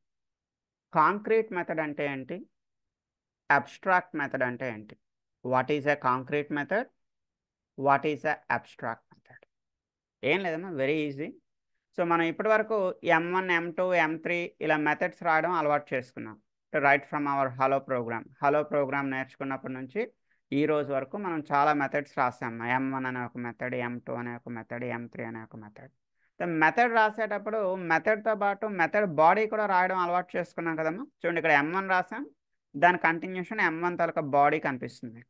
కాంక్రీట్ మెథడ్ అంటే ఏంటి? అబ్స్ట్రాక్ట్ మెథడ్ అంటే ఏంటి? What is a concrete method? What is a abstract method? ఏం లేదమ్మా, వెరీ ఈజీ. సో మనం ఇప్పటి వరకు M1, M2, M3 ఇలా మెథడ్స్ రాయడం అలవాటు చేసుకున్నాం. Right from our hello program నేర్చుకున్నప్పటి నుంచి ఈ రోజు వరకు మనం చాలా మెథడ్స్ రాసాము. M1 అనే ఒక మెథడ్, M2 అనే ఒక మెథడ్, M3 అనే ఒక మెథడ్. మెథడ్ రాసేటప్పుడు మెథడ్తో పాటు మెథడ్ బాడీ కూడా రాయడం అలవాటు చేసుకున్నాం కదమ్మా. చూడండి, ఇక్కడ M1 రాసాం, దాని కంటిన్యూషన్ M1 తాలూకా బాడీ కనిపిస్తుంది.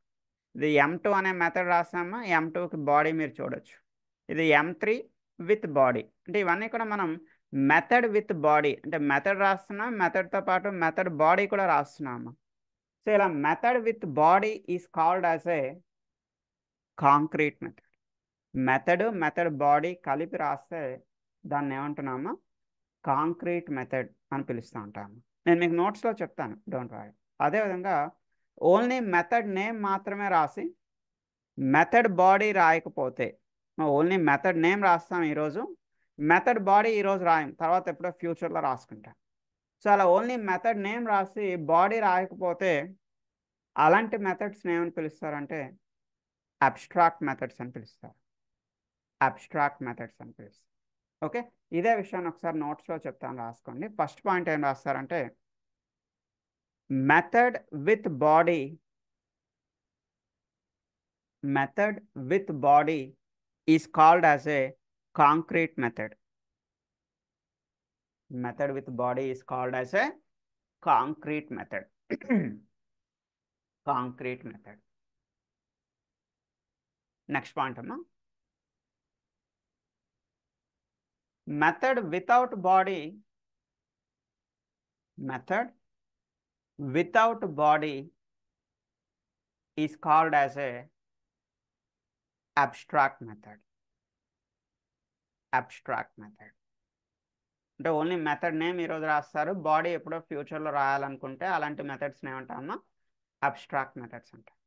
ఇది M2 అనే మెథడ్ రాసామా, M2కి బాడీ మీరు చూడొచ్చు. ఇది M3 విత్ బాడీ. అంటే ఇవన్నీ కూడా మనం మెథడ్ విత్ బాడీ, అంటే మెథడ్ రాస్తున్నాం, మెథడ్తో పాటు మెథడ్ బాడీ కూడా రాస్తున్నాము. సో ఇలా method with body is called as a concrete method. Method body కలిపి రాస్తే దాన్ని ఏమంటున్నామా? కాంక్రీట్ మెథడ్ అని పిలుస్తూ ఉంటాము. నేను మీకు నోట్స్లో చెప్తాను, డోంట్ వరీ. అదేవిధంగా ఓన్లీ మెథడ్ నేమ్ మాత్రమే రాసి మెథడ్ బాడీ రాయకపోతే, ఓన్లీ మెథడ్ నేమ్ రాస్తాం ఈరోజు, మెథడ్ బాడీ ఈరోజు రాయం, తర్వాత ఎప్పుడో ఫ్యూచర్లో రాసుకుంటాం. సో అలా ఓన్లీ మెథడ్ నేమ్ రాసి బాడీ రాయకపోతే అలాంటి మెథడ్స్ని ఏమని పిలుస్తారంటే అబ్స్ట్రాక్ట్ మెథడ్స్ అని పిలుస్తారు. అబ్స్ట్రాక్ట్ మెథడ్స్ అని పిలుస్తారు. ఓకే, ఇదే విషయాన్ని ఒకసారి నోట్స్లో చెప్తాను, రాసుకోండి. ఫస్ట్ పాయింట్ ఏం రాస్తారంటే method with body, method with body is called as a concrete method. Method with body is called as a concrete method. Concrete method. Next point, amma. Method without body, method without body is called as a abstract method. Abstract method. అంటే only method name ఈరోజు రాస్తారు, body ఎప్పుడో ఫ్యూచర్లో రాయాలనుకుంటే అలాంటి మెథడ్స్ని ఏమంటామా abstract methods అంటారు.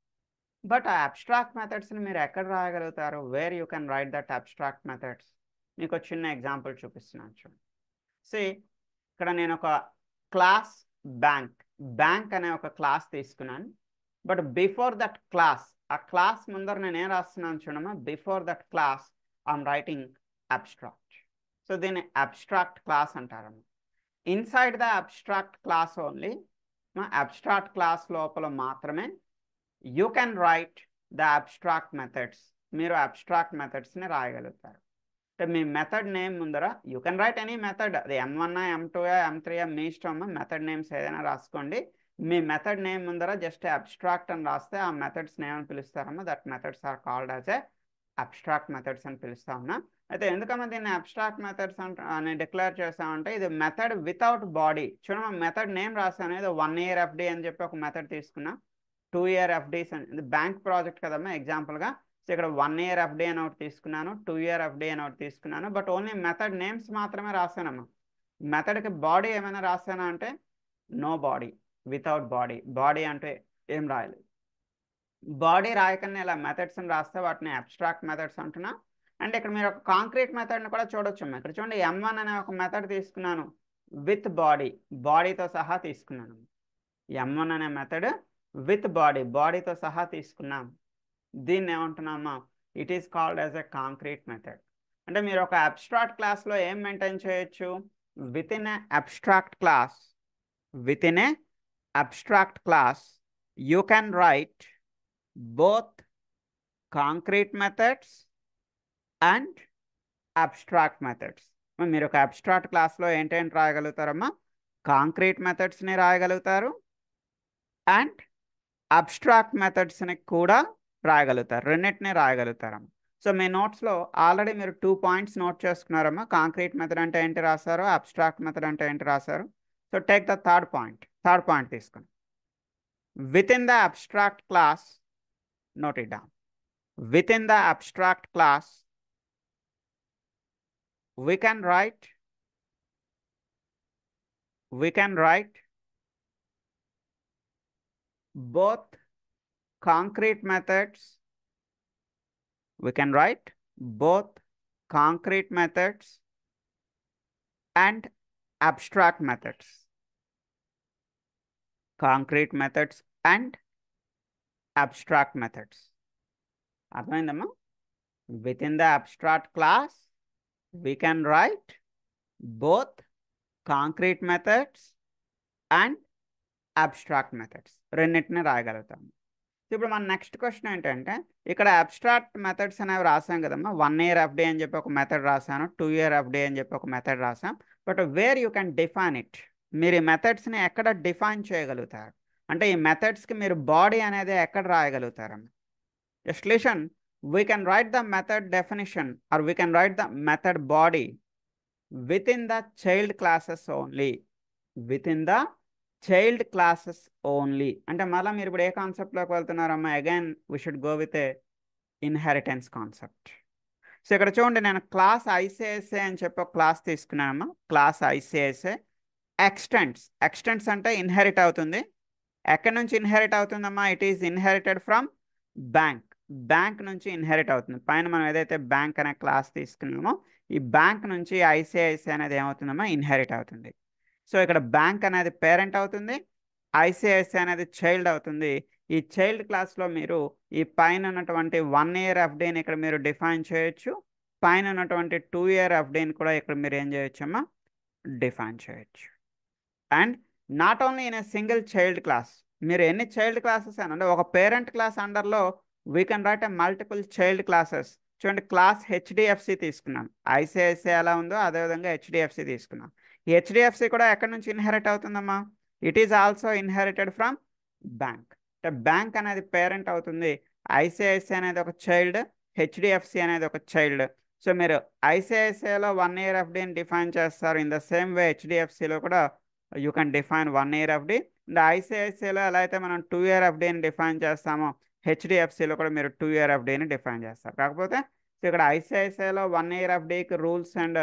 బట్ ఆ అబ్స్ట్రాక్ట్ మెథడ్స్ని మీరు ఎక్కడ రాయగలుగుతారు? Where you can write that abstract methods? మీకు ఒక చిన్న ఎగ్జాంపుల్ చూపిస్తున్నాను చూడండి. ఇక్కడ నేను ఒక క్లాస్ బ్యాంక్ అనే ఒక క్లాస్ తీసుకున్నాను. బట్ బిఫోర్ దట్ క్లాస్, ఆ క్లాస్ ముందర నేను ఏం రాస్తున్నాను చూడమ్మా, before that class I'm writing abstract. So దీన్ని అబ్స్ట్రాక్ట్ క్లాస్ అంటారమ్మా. Inside the abstract class only, abstract class లోపల మాత్రమే you can write the abstract methods. మీరు అబ్స్ట్రాక్ట్ మెథడ్స్ని రాయగలుగుతారు. అంటే మీ మెథడ్ నేమ్ ముందర you can write any method, అది M1 M2 M3 మీ ఇష్టం, మెథడ్ నేమ్స్ ఏదైనా రాసుకోండి. మీ మెథడ్ నేమ్ ముందర జస్ట్ అబ్స్ట్రాక్ట్ అని రాస్తే ఆ మెథడ్స్ నేమ్ పిలుస్తారమ్మా, that methods are called as a abstract methods అని పిలుస్తా ఉన్నా. అయితే ఎందుకమ్మా దీన్ని అబ్స్ట్రాక్ట్ మెథడ్స్ అని డిక్లేర్ చేస్తామంటే ఇది మెథడ్ వితౌట్ బాడీ. చూడమ్మా, మెథడ్ నేమ్ రాసాను, ఇది 1 year FD అని చెప్పి ఒక మెథడ్ తీసుకున్నా, 2 year FDs అని, ఇది బ్యాంక్ ప్రాజెక్ట్ కదమ్మా ఎగ్జాంపుల్గా. సో ఇక్కడ 1 year FD అని ఒకటి తీసుకున్నాను, 2 year FD అని ఒకటి తీసుకున్నాను. బట్ ఓన్లీ మెథడ్ నేమ్స్ మాత్రమే రాసానమ్మా. మెథడ్కి బాడీ ఏమైనా రాసానా అంటే no body, without body. Body అంటే ఏం రాయలేదు. బాడీ రాయకనే ఇలా మెథడ్స్ని రాస్తే వాటిని అబ్స్ట్రాక్ట్ మెథడ్స్ అంటున్నా. అండ్ ఇక్కడ మీరు ఒక కాంక్రీట్ మెథడ్ని కూడా చూడొచ్చు. ఇక్కడ చూడండి, M1 అనే ఒక మెథడ్ తీసుకున్నాను విత్ బాడీ, బాడీతో సహా తీసుకున్నాను. M1 అనే మెథడ్ విత్ బాడీతో సహా తీసుకున్నాం. దీన్ని ఏమంటున్నామా, it is called as a concrete method. అంటే మీరు ఒక అబ్స్ట్రాక్ట్ క్లాస్లో ఏం మెయింటైన్ చేయొచ్చు, within a abstract class you can write both concrete methods and abstract methods. మీరు ఒక అబ్స్ట్రాక్ట్ క్లాస్లో ఏంటేంటి రాయగలుగుతారమ్మా, కాంక్రీట్ మెథడ్స్ని రాయగలుగుతారు అండ్ అబ్స్ట్రాక్ట్ మెథడ్స్ని కూడా రాయగలుగుతారు, రెండింటిని రాయగలుగుతారమ్మా. సో మీ నోట్స్లో ఆల్రెడీ మీరు 2 points నోట్ చేసుకున్నారమ్మా. కాంక్రీట్ మెథడ్ అంటే ఏంటి రాశారు, అబ్స్ట్రాక్ట్ మెథడ్ అంటే ఏంటి రాశారు. So take the third point తీసుకుని, within the abstract class, note it down. Within the abstract class, we can write both concrete methods. We can write both concrete methods and abstract methods. Concrete methods and abstract methods. అర్థమైందమ్మా? With in the abstract class we can right both concrete methods and abstract methods, రెండింటిని రాయగలుగుతాము. ఇప్పుడు మన next question ఏంటంటే, ఇక్కడ abstract methods అనేవి రాసాం కదమ్మా. 1 year FD అని చెప్పి ఒక మెథడ్ రాసాను, 2 year FD అని చెప్పి ఒక మెథడ్ రాసాం. But where you can define it, మీరు ఈ మెథడ్స్ని ఎక్కడ డిఫైన్ చేయగలుగుతారు అంటే ఈ మెథడ్స్కి మీరు బాడీ అనేది ఎక్కడ రాయగలుగుతారన్న. Just listen, we can write the method definition or we can write the method body within the child classes only. Within the child classes only అంటే మళ్ళీ మీరు ఇప్పుడు ఏ కాన్సెప్ట్లోకి వెళ్తున్నారమ్మా? Again we should go with a inheritance concept. So ఇక్కడ చూడండి, నేను క్లాస్ ఐసిఐసిఐ అని చెప్పి ఒక క్లాస్ తీసుకున్నానమ్మా. క్లాస్ ఐసిఐసిఐ ఎక్స్టెంట్స్ అంటే ఇన్హెరిట్ అవుతుంది. ఎక్కడి నుంచి ఇన్హెరిట్ అవుతుందమ్మా? It is inherited from bank నుంచి ఇన్హెరిట్ అవుతుంది. పైన మనం ఏదైతే బ్యాంక్ అనే క్లాస్ తీసుకున్నామో ఈ బ్యాంక్ నుంచి ఐసిఐసిఐ అనేది ఏమవుతుందమ్మా, ఇన్హెరిట్ అవుతుంది. సో ఇక్కడ బ్యాంక్ అనేది పేరెంట్ అవుతుంది, ఐసిఐసిఐ అనేది చైల్డ్ అవుతుంది. ఈ చైల్డ్ క్లాస్లో మీరు ఈ పైన ఉన్నటువంటి 1 ఇయర్ ఎఫ్డీని ఇక్కడ మీరు డిఫైన్ చేయొచ్చు, పైన ఉన్నటువంటి 2 ఇయర్ ఎఫ్డీని కూడా ఇక్కడ మీరు ఏం చేయొచ్చమ్మా, డిఫైన్ చేయొచ్చు. And not only in a single child class, మీరు ఎన్ని చైల్డ్ క్లాసెస్ అని అంటే ఒక పేరెంట్ క్లాస్ అండర్లో we can write a multiple child classes. చూడండి, క్లాస్ హెచ్డిఎఫ్సి తీసుకున్నాం, ఐసిఐసిఐ ఎలా ఉందో అదేవిధంగా హెచ్డిఎఫ్సి తీసుకున్నాం. ఈ హెచ్డిఎఫ్సి కూడా ఎక్కడి నుంచి ఇన్హెరిట్ అవుతుందమ్మా, it is also inherited from bank. అంటే బ్యాంక్ అనేది పేరెంట్ అవుతుంది, ఐసిఐసిఐ అనేది ఒక చైల్డ్, హెచ్డిఎఫ్సి అనేది ఒక చైల్డ్. సో మీరు ఐసిఐసిఐలో 1 ఇయర్ ఎఫ్డీని డిఫైన్ చేస్తారు, ఇన్ ద సేమ్ వే హెచ్డిఎఫ్సిలో కూడా you can define 1 year FD. And ఐసిఐసిఐలో ఎలా అయితే మనం 2 ఇయర్ ఎఫ్డీని డిఫైన్ చేస్తామో హెచ్డిఎఫ్సిలో కూడా మీరు 2 ఇయర్ ఎఫ్డీని డిఫైన్ చేస్తారు. కాకపోతే ఇక్కడ ఐసిఐసిఐలో 1 ఇయర్ ఎఫ్డీకి రూల్స్ అండ్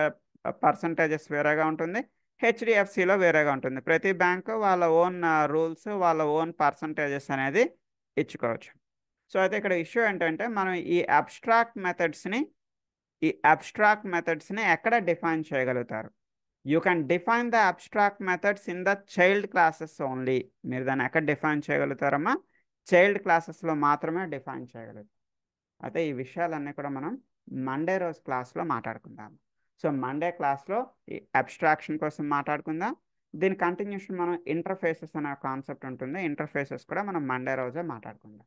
పర్సంటేజెస్ వేరేగా ఉంటుంది, హెచ్డిఎఫ్సిలో వేరేగా ఉంటుంది. ప్రతి బ్యాంకు వాళ్ళ ఓన్ రూల్స్, వాళ్ళ ఓన్ పర్సంటేజెస్ అనేది ఇచ్చుకోవచ్చు. సో అయితే ఇక్కడ ఇష్యూ ఏంటంటే మనం ఈ అబ్స్ట్రాక్ట్ మెథడ్స్ని ఎక్కడ డిఫైన్ చేయగలుగుతారు. You can define the abstract methods in the child classes only. మీరు దాన్ని ఎక్కడ డిఫైన్ చేయగలుగుతారమ్మా, చైల్డ్ క్లాసెస్లో మాత్రమే డిఫైన్ చేయగలుగుతారు. అయితే ఈ విషయాలన్నీ కూడా మనం మండే రోజు క్లాస్లో మాట్లాడుకుందాం. సో మండే క్లాస్లో ఈ అబ్స్ట్రాక్షన్ కోసం మాట్లాడుకుందాం. దీని కంటిన్యూషన్ మనం ఇంటర్ఫేసెస్ అనే కాన్సెప్ట్ ఉంటుంది, ఇంటర్ఫేసెస్ కూడా మనం మండే రోజే మాట్లాడుకుందాం.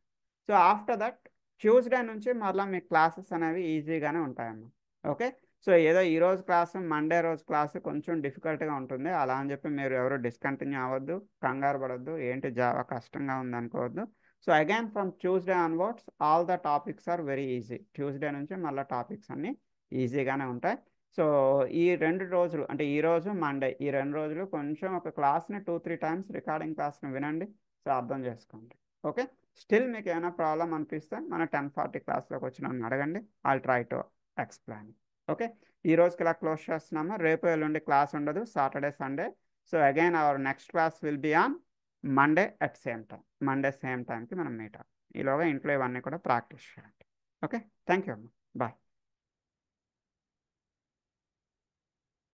సో ఆఫ్టర్ దట్ ట్యూస్డే నుంచి మరలా మీ క్లాసెస్ అనేవి ఈజీగానే ఉంటాయమ్మా. ఓకే, సో ఏదో ఈరోజు క్లాసు మండే రోజు క్లాసు కొంచెం డిఫికల్ట్గా ఉంటుంది అలా అని చెప్పి మీరు ఎవరు డిస్కంటిన్యూ అవ్వద్దు, కంగారు పడద్దు, ఏంటి జావా కష్టంగా ఉంది అనుకోవద్దు. So again from Tuesday onwards all the topics are very easy. Tuesday నుంచి మళ్ళీ టాపిక్స్ అన్నీ ఈజీగానే ఉంటాయి. సో ఈ 2 రోజులు అంటే ఈరోజు మండే, ఈ 2 రోజులు కొంచెం ఒక క్లాస్ని 2-3 టైమ్స్ రికార్డింగ్ క్లాస్ని వినండి, సో అర్థం చేసుకోండి. ఓకే, స్టిల్ మీకు ఏమైనా ప్రాబ్లం అనిపిస్తే మన 10:40 క్లాస్లోకి వచ్చి నన్ను అడగండి, I'll try to explain. Okay, ఈ రోజుకి ఇలా క్లోజ్ చేస్తున్నాము, రేపు ఎల్లుండి క్లాస్ ఉండదు, Saturday Sunday. So again our next class will be on Monday at same time, Monday same టైంకి మనం మీట్ అవ్వం. ఈలోగా ఇంట్లో ఇవన్నీ కూడా ప్రాక్టీస్ చేయండి. ఓకే, థ్యాంక్ యూ అమ్మా, బాయ్.